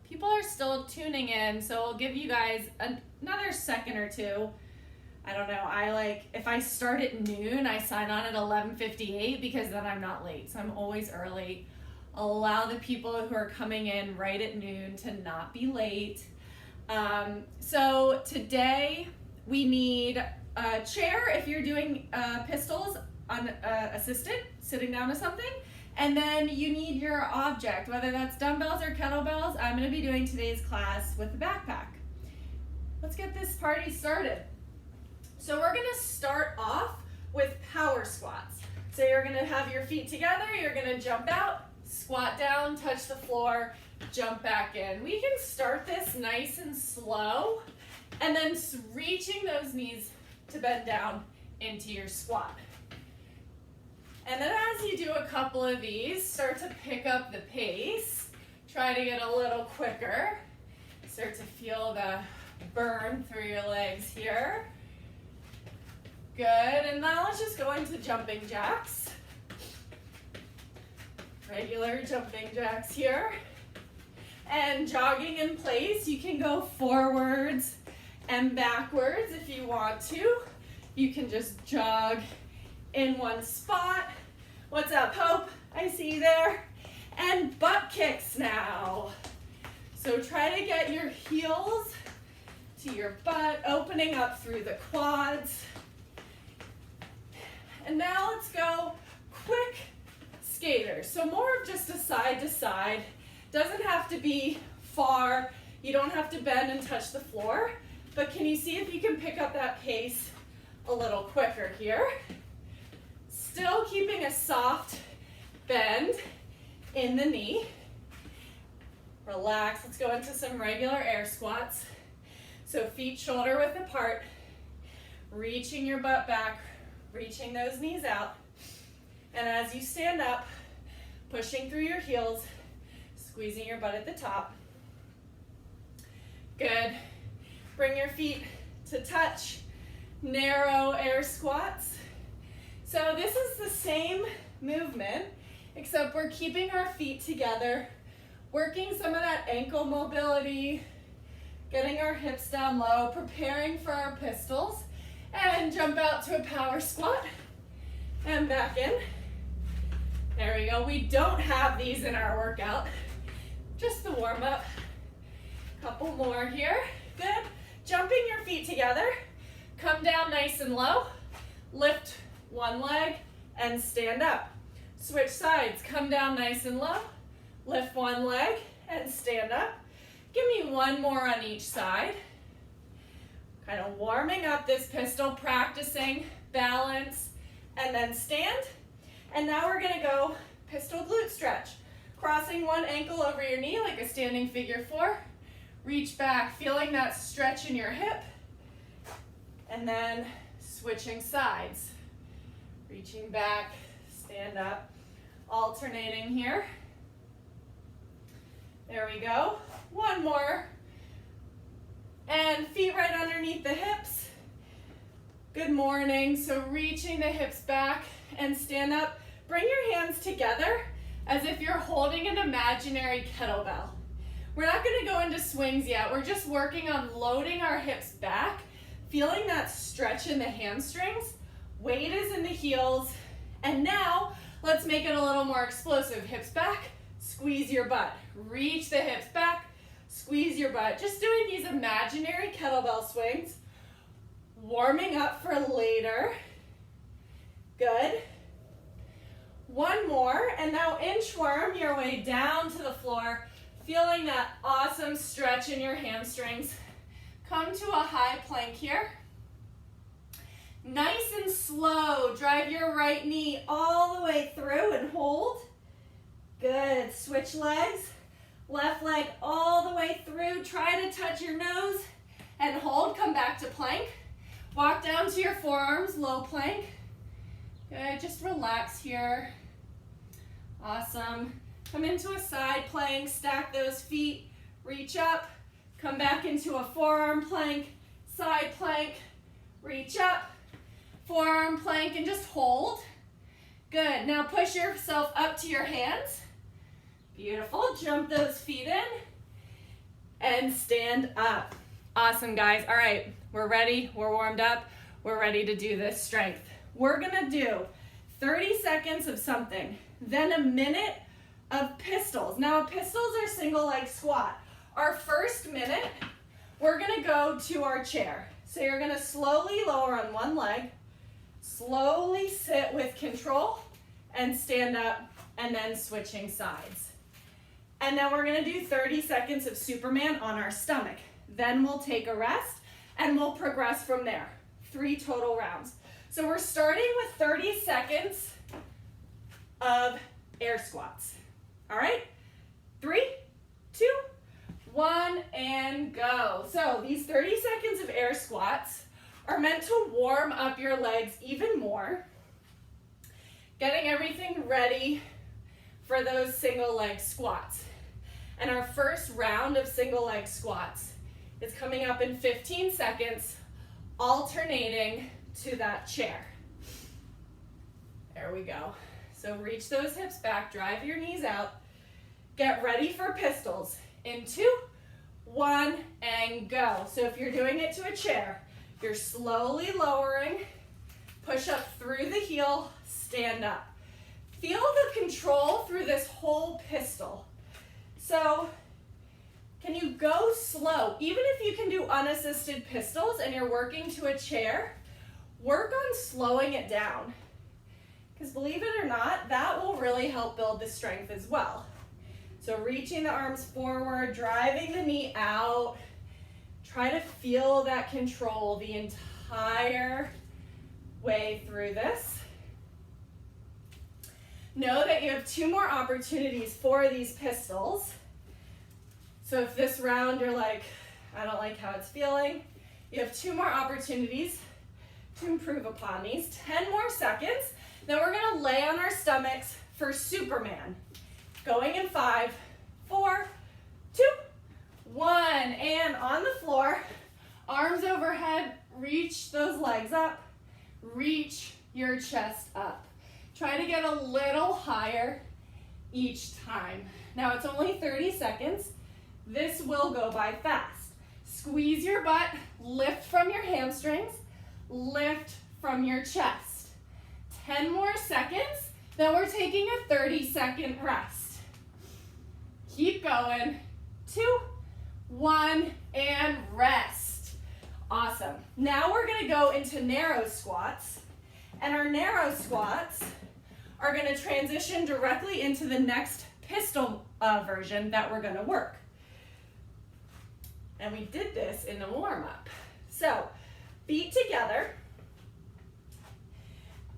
People are still tuning in, so I'll give you guys another second or two. I don't know, if I start at noon, I sign on at 11:58 because then I'm not late, so I'm always early. I'll allow the people who are coming in right at noon to not be late. So today we need a chair if you're doing pistols unassisted, sitting down to something. And then you need your object, whether that's dumbbells or kettlebells. I'm going to be doing today's class with a backpack. Let's get this party started. So we're going to start off with power squats. So you're going to have your feet together, you're going to jump out, squat down, touch the floor, jump back in. We can start this nice and slow, and then reaching those knees to bend down into your squat. And then as you do a couple of these, start to pick up the pace. Try to get a little quicker. Start to feel the burn through your legs here. Good, and now let's just go into jumping jacks. Regular jumping jacks here. And jogging in place, you can go forwards and backwards if you want to. You can just jog in one spot. What's up, Hope? I see you there. And butt kicks now. So try to get your heels to your butt, opening up through the quads. And now let's go quick skaters. So more of just a side to side. Doesn't have to be far. You don't have to bend and touch the floor. But can you see if you can pick up that pace a little quicker here? Still keeping a soft bend in the knee. Relax. Let's go into some regular air squats. So feet shoulder width apart, reaching your butt back, reaching those knees out. And as you stand up, pushing through your heels, squeezing your butt at the top. Good. Bring your feet to touch. Narrow air squats. So this is the same movement, except we're keeping our feet together, working some of that ankle mobility, getting our hips down low, preparing for our pistols, and jump out to a power squat, and back in. There we go. We don't have these in our workout, just the warm up. Couple more here. Good. Jumping your feet together, come down nice and low, lift one leg, and stand up. Switch sides, come down nice and low, lift one leg, and stand up. Give me one more on each side. Kind of warming up this pistol, practicing balance, and then stand. And now we're gonna go pistol glute stretch. Crossing one ankle over your knee like a standing figure four. Reach back, feeling that stretch in your hip. And then switching sides. Reaching back, stand up, alternating here. There we go. One more. And feet right underneath the hips. Good morning. So reaching the hips back and stand up. Bring your hands together as if you're holding an imaginary kettlebell. We're not going to go into swings yet. We're just working on loading our hips back, feeling that stretch in the hamstrings. Weight is in the heels. And now let's make it a little more explosive. Hips back, squeeze your butt. Reach the hips back, squeeze your butt. Just doing these imaginary kettlebell swings. Warming up for later. Good. One more, and now inchworm your way down to the floor, feeling that awesome stretch in your hamstrings. Come to a high plank here. Nice and slow, drive your right knee all the way through and hold. Good, switch legs. Left leg all the way through, try to touch your nose and hold, come back to plank. Walk down to your forearms, low plank. Good, just relax here. Awesome. Come into a side plank, stack those feet, reach up, come back into a forearm plank, side plank, reach up, forearm plank, and just hold. Good, now push yourself up to your hands. Beautiful. Jump those feet in and stand up. Awesome, guys. All right, we're ready. We're warmed up. We're ready to do this strength. We're gonna do 30 seconds of something, then a minute of pistols. Now, pistols are single leg squat. Our first minute, we're gonna go to our chair. So you're gonna slowly lower on one leg, slowly sit with control, and stand up, and then switching sides. And then we're gonna do 30 seconds of Superman on our stomach. Then we'll take a rest, and we'll progress from there. 3 total rounds. So we're starting with 30 seconds of air squats. All right? 3, 2, 1, and go. So these 30 seconds of air squats are meant to warm up your legs even more, getting everything ready for those single leg squats. And our first round of single leg squats is coming up in 15 seconds, alternating to that chair. There we go. So reach those hips back, drive your knees out, get ready for pistols. In 2, 1, and go. So if you're doing it to a chair, you're slowly lowering, push up through the heel, stand up. Feel the control through this whole pistol. So can you go slow? Even if you can do unassisted pistols and you're working to a chair, work on slowing it down. Because believe it or not, that will really help build the strength as well. So reaching the arms forward, driving the knee out. Try to feel that control the entire way through this. Know that you have 2 more opportunities for these pistols. So if this round you're like, I don't like how it's feeling, you have 2 more opportunities to improve upon these. 10 more seconds. Then we're gonna lay on our stomachs for Superman. Going in 5, 4, 2, 1, and on the floor, arms overhead, reach those legs up, reach your chest up. Try to get a little higher each time. Now it's only 30 seconds. This will go by fast. Squeeze your butt, lift from your hamstrings, lift from your chest. 10 more seconds, then we're taking a 30-second rest. Keep going. 2, 1, and rest. Awesome. Now we're gonna go into narrow squats, and our narrow squats are gonna transition directly into the next pistol version that we're gonna work. And we did this in the warm-up. So, feet together.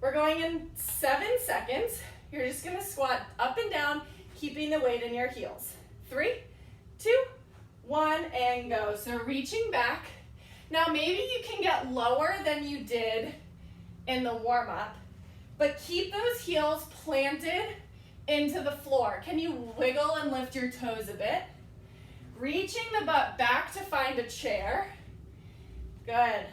We're going in 7 seconds. You're just gonna squat up and down, keeping the weight in your heels. 3, 2, 1, and go. So reaching back. Now maybe you can get lower than you did in the warm-up, but keep those heels planted into the floor. Can you wiggle and lift your toes a bit? Reaching the butt back to find a chair. Good.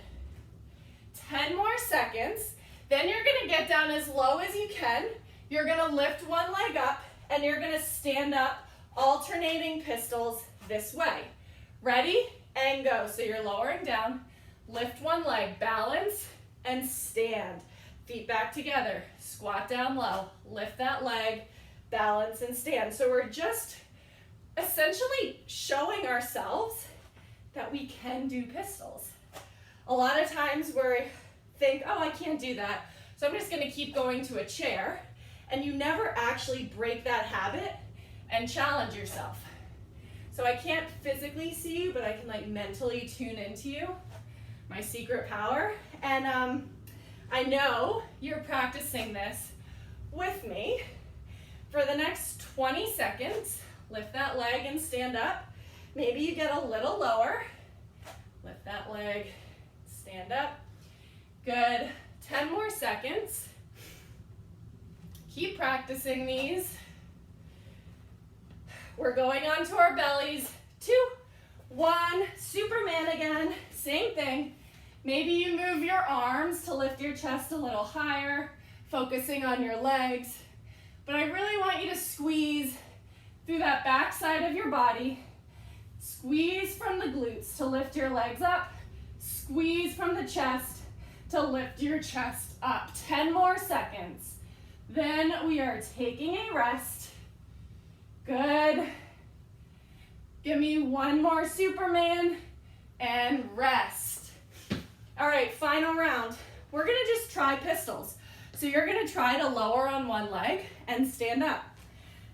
10 more seconds. Then you're gonna get down as low as you can. You're gonna lift one leg up and you're gonna stand up, alternating pistols this way. Ready? And go. So you're lowering down, lift one leg, balance, and stand. Feet back together, squat down low, lift that leg, balance, and stand. So we're just essentially showing ourselves that we can do pistols. A lot of times we think, oh, I can't do that, so I'm just gonna keep going to a chair, and you never actually break that habit and challenge yourself. So I can't physically see you, but I can like mentally tune into you, my secret power. And I know you're practicing this with me. For the next 20 seconds, lift that leg and stand up. Maybe you get a little lower. Lift that leg, stand up. Good. 10 more seconds. Keep practicing these. We're going onto our bellies. 2, 1, Superman again. Same thing. Maybe you move your arms to lift your chest a little higher, focusing on your legs. But I really want you to squeeze through that back side of your body. Squeeze from the glutes to lift your legs up. Squeeze from the chest to lift your chest up. 10 more seconds. Then we are taking a rest. Good. Give me one more Superman and rest. All right, final round. We're gonna just try pistols. So you're gonna try to lower on one leg and stand up.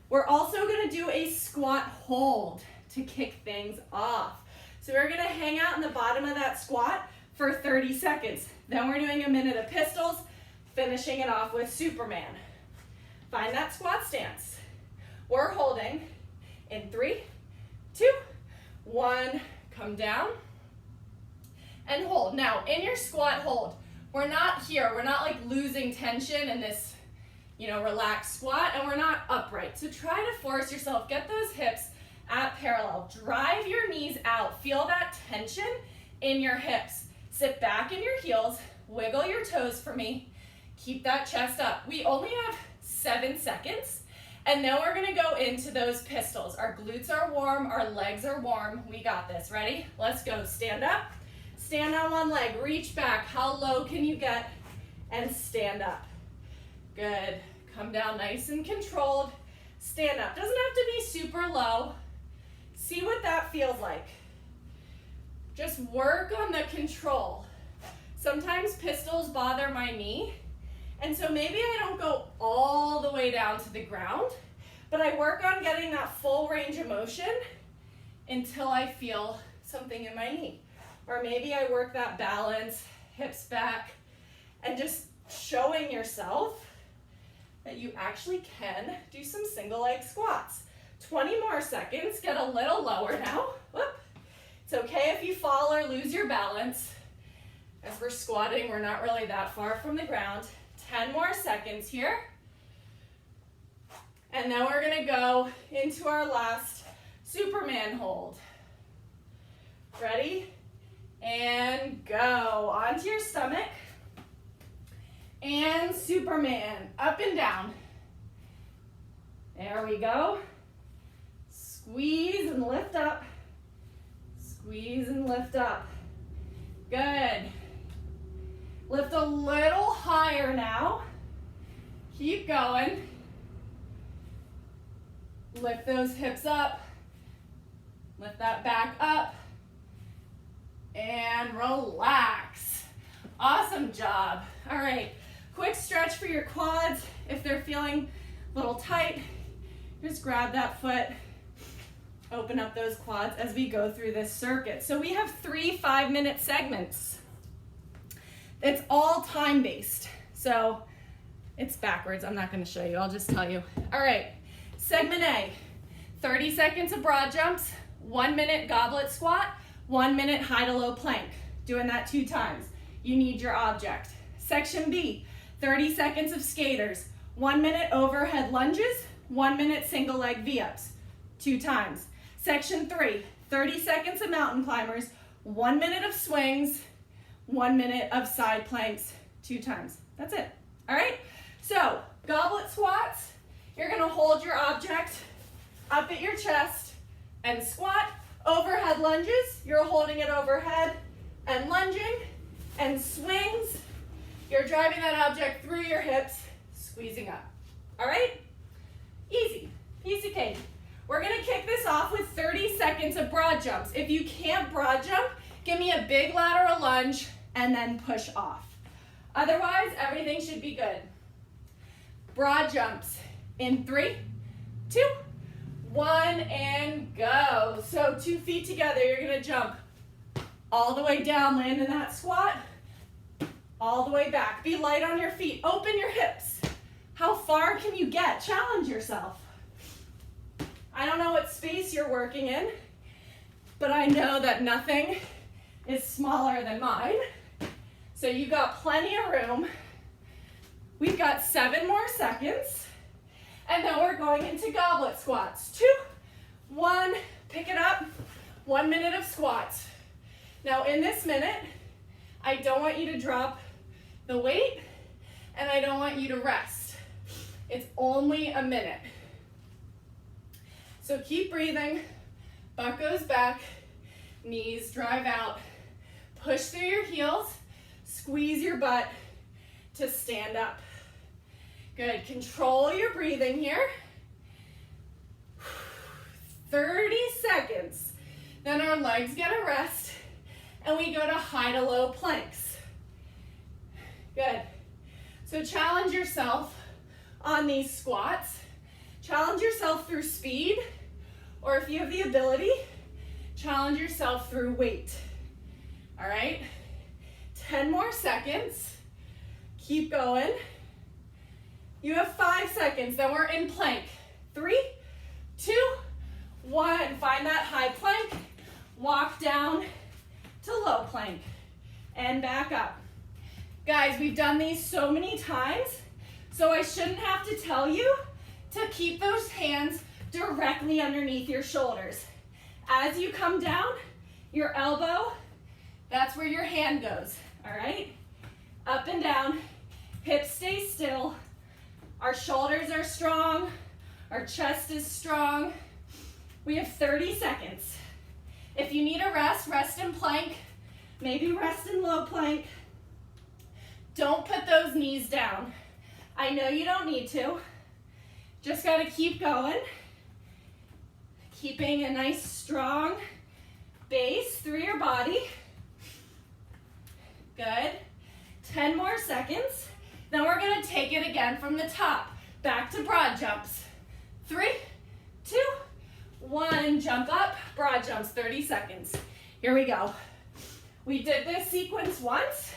We're also gonna do a squat hold to kick things off. So we're gonna hang out in the bottom of that squat for 30 seconds. Then we're doing a minute of pistols, finishing it off with Superman. Find that squat stance. We're holding in 3, 2, 1, come down and hold. Now in your squat hold, we're not here, we're not like losing tension in this, relaxed squat, and we're not upright. So try to force yourself, get those hips at parallel. Drive your knees out. Feel that tension in your hips. Sit back in your heels, wiggle your toes for me. Keep that chest up. We only have 7 seconds, and then we're gonna go into those pistols. Our glutes are warm, our legs are warm. We got this. Ready? Let's go. Stand up, stand on one leg, reach back. How low can you get? And stand up. Good. Come down nice and controlled. Stand up. Doesn't have to be super low. See what that feels like. Just work on the control. Sometimes pistols bother my knee, and so maybe I don't go all the way down to the ground, but I work on getting that full range of motion until I feel something in my knee. Or maybe I work that balance, hips back, and just showing yourself that you actually can do some single leg squats. 20 more seconds, get a little lower now. Whoop. It's okay if you fall or lose your balance. As we're squatting, we're not really that far from the ground. 10 more seconds here. And then we're gonna go into our last Superman hold. Ready? And go. Onto your stomach. And Superman, up and down. There we go. Squeeze and lift up. Squeeze and lift up. Good. Lift a little higher now. Keep going. Lift those hips up. Lift that back up. And relax. Awesome job. All right, quick stretch for your quads. If they're feeling a little tight, just grab that foot. Open up those quads as we go through this circuit. So we have 3 5-minute segments. It's all time-based. So it's backwards. I'm not going to show you. I'll just tell you. All right. Segment A, 30 seconds of broad jumps, 1 minute goblet squat, 1 minute high to low plank. Doing that 2 times. You need your object. Section B, 30 seconds of skaters, 1 minute overhead lunges, 1 minute single leg V-ups, 2 times. Section 3, 30 seconds of mountain climbers, 1 minute of swings, 1 minute of side planks, 2 times. That's it. All right? So, goblet squats, you're gonna hold your object up at your chest and squat. Overhead lunges, you're holding it overhead and lunging. And swings, you're driving that object through your hips, squeezing up. All right? Easy, piece of cake. We're gonna kick this off with 30 seconds of broad jumps. If you can't broad jump, give me a big lateral lunge and then push off. Otherwise, everything should be good. Broad jumps in 3, 2, 1, and go. So 2 feet together, you're gonna jump all the way down, land in that squat, all the way back. Be light on your feet, open your hips. How far can you get? Challenge yourself. I don't know what space you're working in, but I know that nothing is smaller than mine. So you got plenty of room. We've got 7 more seconds, and then we're going into goblet squats. 2, 1, pick it up, 1 minute of squats. Now in this minute, I don't want you to drop the weight, and I don't want you to rest. It's only a minute. So keep breathing, butt goes back, knees drive out, push through your heels, squeeze your butt to stand up. Good, control your breathing here. 30 seconds. Then our legs get a rest and we go to high to low planks. Good. So challenge yourself on these squats. Challenge yourself through speed, or if you have the ability, challenge yourself through weight. All right? 10 more seconds. Keep going. You have 5 seconds, then we're in plank. 3, 2, 1. Find that high plank. Walk down to low plank and back up. Guys, we've done these so many times, so I shouldn't have to tell you to keep those hands directly underneath your shoulders. As you come down, your elbow, that's where your hand goes, all right? Up and down, hips stay still. Our shoulders are strong, our chest is strong. We have 30 seconds. If you need a rest, rest in plank, maybe rest in low plank. Don't put those knees down. I know you don't need to. Just gotta keep going. Keeping a nice strong base through your body. Good. 10 more seconds. Then we're gonna take it again from the top. Back to broad jumps. 3, 2, 1. Jump up, broad jumps, 30 seconds. Here we go. We did this sequence once.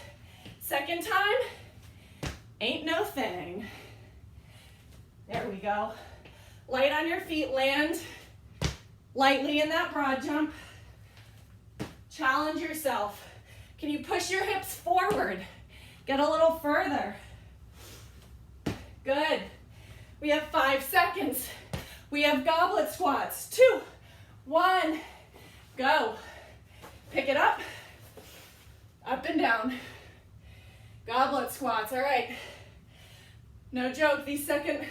Second time, ain't no thing. There we go. Light on your feet, land lightly in that broad jump. Challenge yourself. Can you push your hips forward? Get a little further. Good. We have 5 seconds. We have goblet squats. 2, 1, go. Pick it up and down. Goblet squats, all right. No joke, these second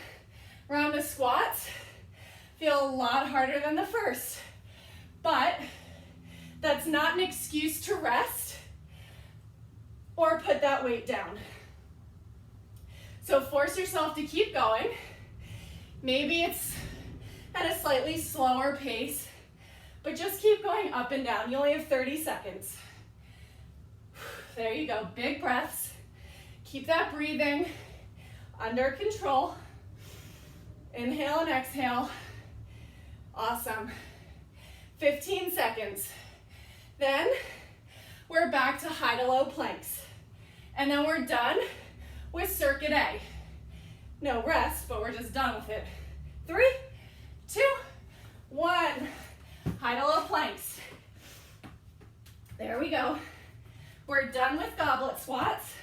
round of squats feel a lot harder than the first, but that's not an excuse to rest or put that weight down. So force yourself to keep going. Maybe it's at a slightly slower pace, but just keep going up and down. You only have 30 seconds. There you go, big breaths. Keep that breathing under control. Inhale and exhale. Awesome. 15 seconds. Then we're back to high to low planks. And then we're done with circuit A. No rest, but we're just done with it. 3, 2, 1. High to low planks. There we go. We're done with goblet squats.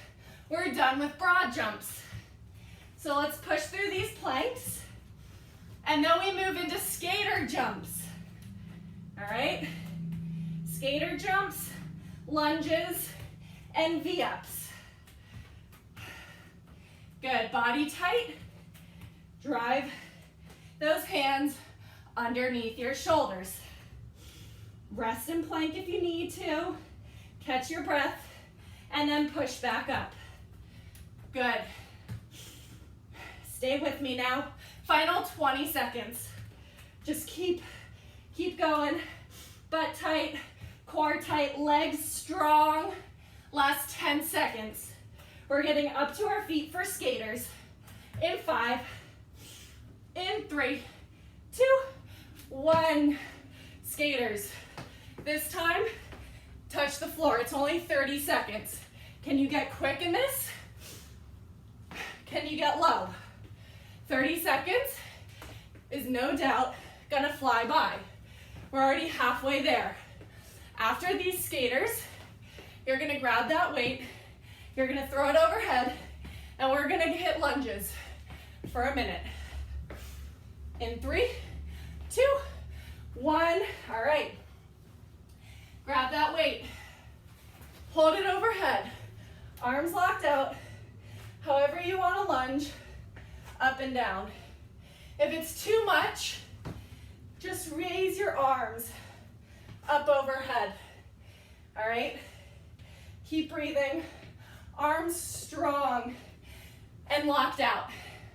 We're done with broad jumps. So let's push through these planks. And then we move into skater jumps. All right? Skater jumps, lunges, and V-ups. Good, body tight. Drive those hands underneath your shoulders. Rest in plank if you need to. Catch your breath, and then push back up. Good. Stay with me now. Final 20 seconds. Just keep going. Butt tight, core tight, legs strong. Last 10 seconds. We're getting up to our feet for skaters. In 5, in 3, 2, 1. Skaters. This time, touch the floor. It's only 30 seconds. Can you get quick in this? Can you get low? 30 seconds is no doubt gonna fly by. We're already halfway there. After these skaters, you're gonna grab that weight, you're gonna throw it overhead, and we're gonna hit lunges for a minute. In 3, 2, 1. All right. Grab that weight. Hold it overhead. Arms locked out. However you want to lunge, up and down. If it's too much, just raise your arms up overhead. All right? Keep breathing. Arms strong and locked out.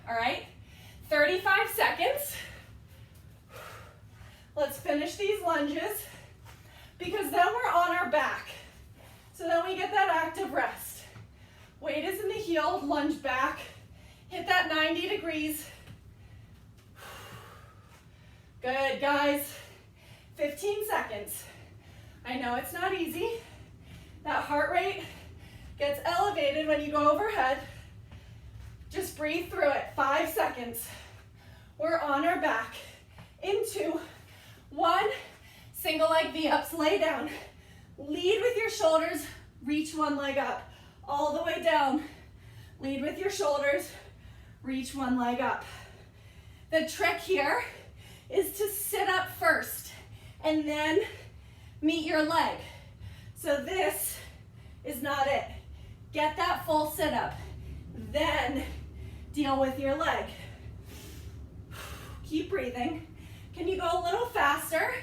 All right? 35 seconds. Let's finish these lunges because then we're on our back. So then we get that active rest. Weight is in the heel, lunge back. Hit that 90 degrees. Good, guys. 15 seconds. I know it's not easy. That heart rate gets elevated when you go overhead. Just breathe through it. 5 seconds. We're on our back. In 2, 1. Single leg V-ups. Lay down. Lead with your shoulders. Reach one leg up. All the way down. Lead with your shoulders. Reach one leg up. The trick here is to sit up first and then meet your leg. So this is not it. Get that full sit up. Then deal with your leg. Keep breathing. Can you go a little faster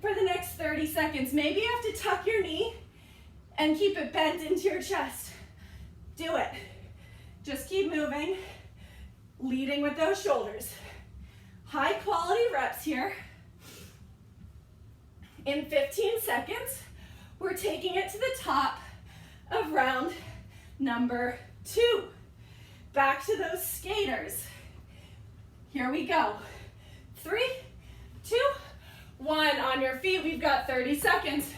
for the next 30 seconds? Maybe you have to tuck your knee and keep it bent into your chest. Do it. Just keep moving, leading with those shoulders. High quality reps here. In 15 seconds, we're taking it to the top of round number 2. Back to those skaters. Here we go. 3, 2, 1. On your feet, we've got 30 seconds.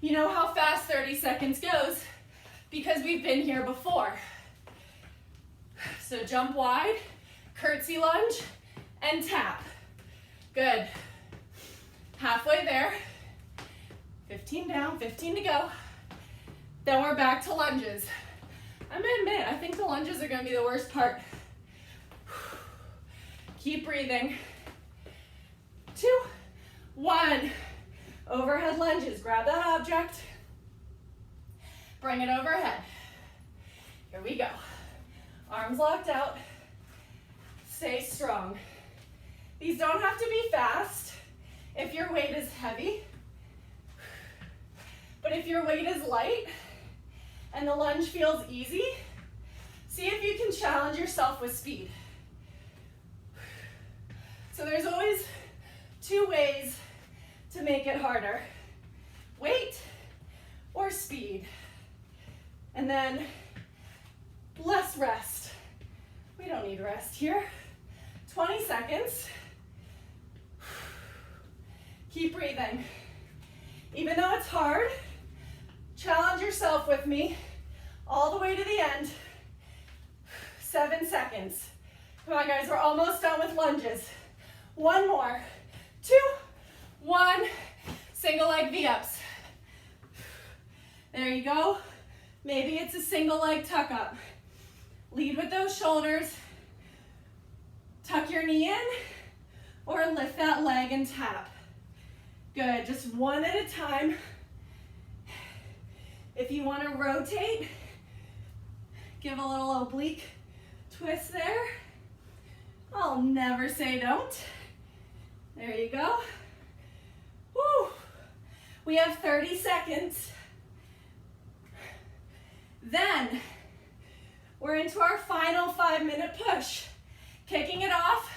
You know how fast 30 seconds goes because we've been here before. So jump wide, curtsy lunge, and tap. Good. Halfway there. 15 down, 15 to go. Then we're back to lunges. I'm gonna admit, I think the lunges are gonna be the worst part. Keep breathing. 2, 1. Overhead lunges. Grab that object. Bring it overhead. Here we go. Arms locked out. Stay strong. These don't have to be fast if your weight is heavy. But if your weight is light and the lunge feels easy, see if you can challenge yourself with speed. So there's always 2 ways to make it harder. Weight or speed. And then less rest. We don't need rest here. 20 seconds. Keep breathing. Even though it's hard, challenge yourself with me all the way to the end. 7 seconds. Come on, guys, we're almost done with lunges. 1 more. 2, 1. Single leg V-ups. There you go. Maybe it's a single leg tuck up. Lead with those shoulders. Tuck your knee in or lift that leg and tap. Good, just one at a time. If you want to rotate, give a little oblique twist there. I'll never say don't. There you go. Woo. We have 30 seconds. Then we're into our final 5-minute push. Kicking it off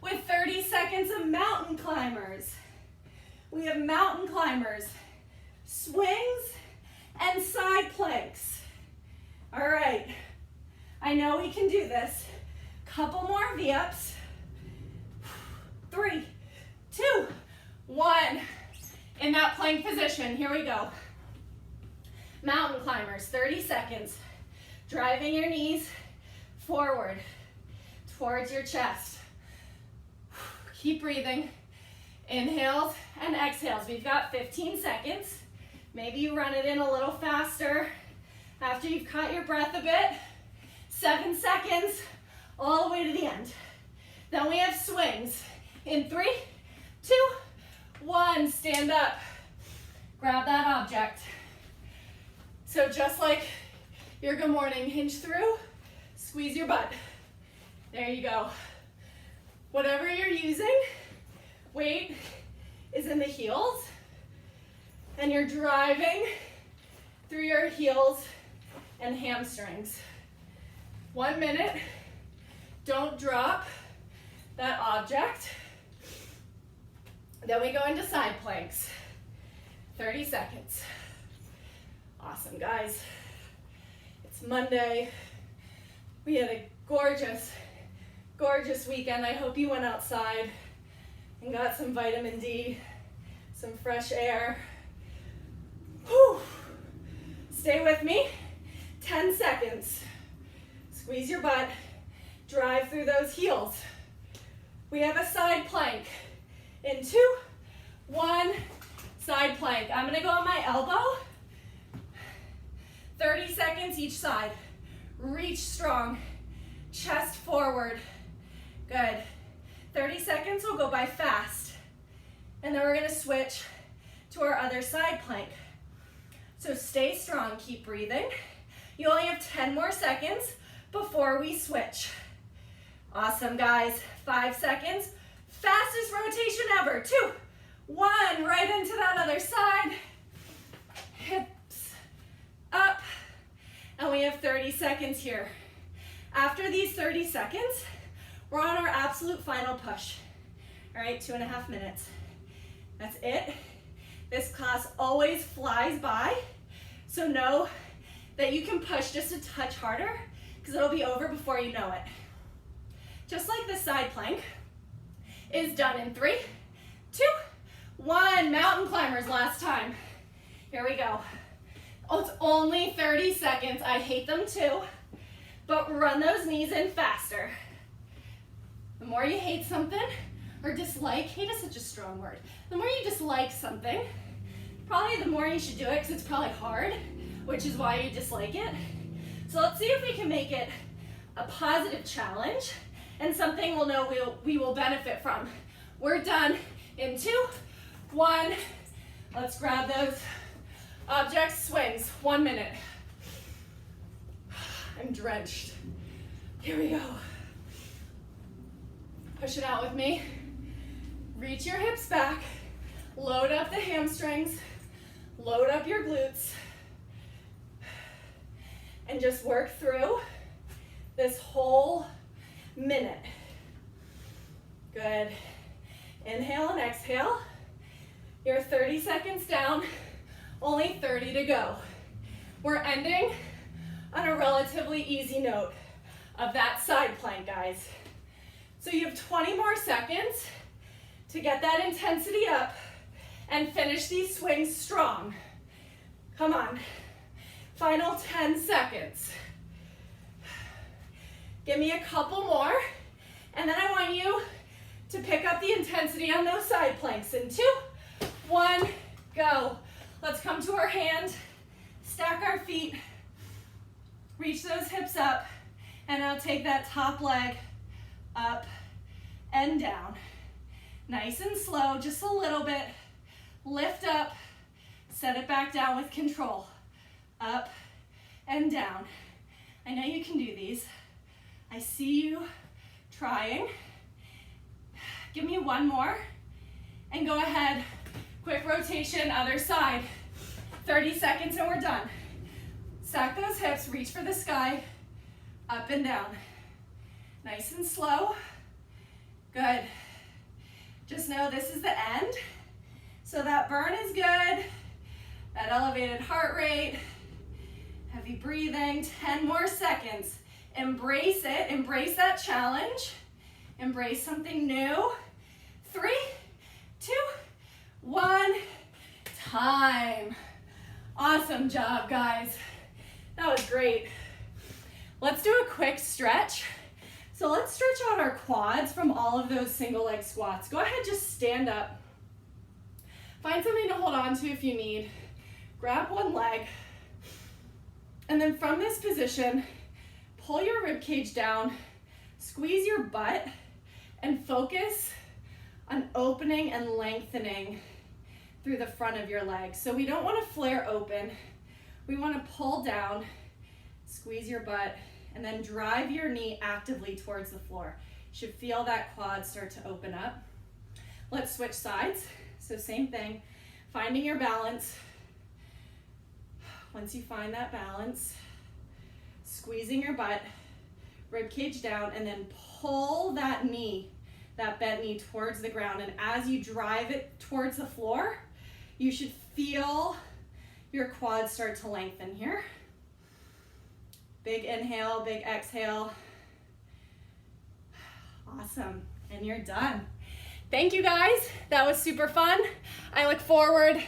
with 30 seconds of mountain climbers. We have mountain climbers, swings, and side planks. All right, I know we can do this. Couple more V-ups. 3, 2, 1. In that plank position, here we go. Mountain climbers, 30 seconds. Driving your knees forward towards your chest. Keep breathing. Inhales and exhales. We've got 15 seconds. Maybe you run it in a little faster after you've caught your breath a bit. 7 seconds, all the way to the end. Then we have swings. In 3, 2, 1, stand up. Grab that object. So just like your good morning, hinge through, squeeze your butt. There you go. Whatever you're using, weight, is in the heels, and you're driving through your heels and hamstrings. 1 minute, don't drop that object. Then we go into side planks. 30 seconds. Awesome, guys. It's Monday. We had a gorgeous, gorgeous weekend. I hope you went outside and got some vitamin D, some fresh air. Whew. Stay with me. 10 seconds. Squeeze your butt. Drive through those heels. We have a side plank. In 2, 1, side plank. I'm gonna go on my elbow. 30 seconds each side. Reach strong. Chest forward. Good. 30 seconds will go by fast. And then we're gonna switch to our other side plank. So stay strong, keep breathing. You only have 10 more seconds before we switch. Awesome, guys. 5 seconds. Fastest rotation ever. 2, 1, right into that other side. Hips up. And we have 30 seconds here. After these 30 seconds, we're on our absolute final push. All right, 2.5 minutes. That's it. This class always flies by, so know that you can push just a touch harder because it'll be over before you know it. Just like the side plank is done in 3, 2, 1. Mountain climbers last time. Here we go. Oh, it's only 30 seconds. I hate them too, but run those knees in faster. The more you hate something or dislike, hate is such a strong word. The more you dislike something, probably the more you should do it because it's probably hard, which is why you dislike it. So let's see if we can make it a positive challenge and something we'll know we will benefit from. We're done in 2, 1. Let's grab those objects, swings, 1 minute. I'm drenched. Here we go. Push it out with me. Reach your hips back. Load up the hamstrings. Load up your glutes. And just work through this whole minute. Good. Inhale and exhale. You're 30 seconds down, only 30 to go. We're ending on a relatively easy note of that side plank, guys. So you have 20 more seconds to get that intensity up and finish these swings strong. Come on. Final 10 seconds. Give me a couple more, and then I want you to pick up the intensity on those side planks. In 2, 1, go. Let's come to our hand, stack our feet, reach those hips up, and I'll take that top leg up and down. Nice and slow, just a little bit. Lift up, set it back down with control. Up and down. I know you can do these. I see you trying. Give me one more and go ahead. Quick rotation, other side. 30 seconds and we're done. Stack those hips, reach for the sky, up and down. Nice and slow. Good. Just know this is the end. So that burn is good. That elevated heart rate. Heavy breathing, 10 more seconds. Embrace it, embrace that challenge. Embrace something new. 3, 2, 1, time. Awesome job, guys. That was great. Let's do a quick stretch. So let's stretch out our quads from all of those single leg squats. Go ahead, just stand up. Find something to hold on to if you need. Grab one leg. And then from this position, pull your rib cage down, squeeze your butt, and focus on opening and lengthening through the front of your leg. So we don't want to flare open. We want to pull down, squeeze your butt, and then drive your knee actively towards the floor. You should feel that quad start to open up. Let's switch sides. So So same thing, finding your balance. Once you find that balance, squeezing your butt, rib cage down, and then pull that knee, that bent knee towards the ground. And as you drive it towards the floor, you should feel your quads start to lengthen here. Big inhale, big exhale. Awesome, and you're done. Thank you guys, that was super fun. I look forward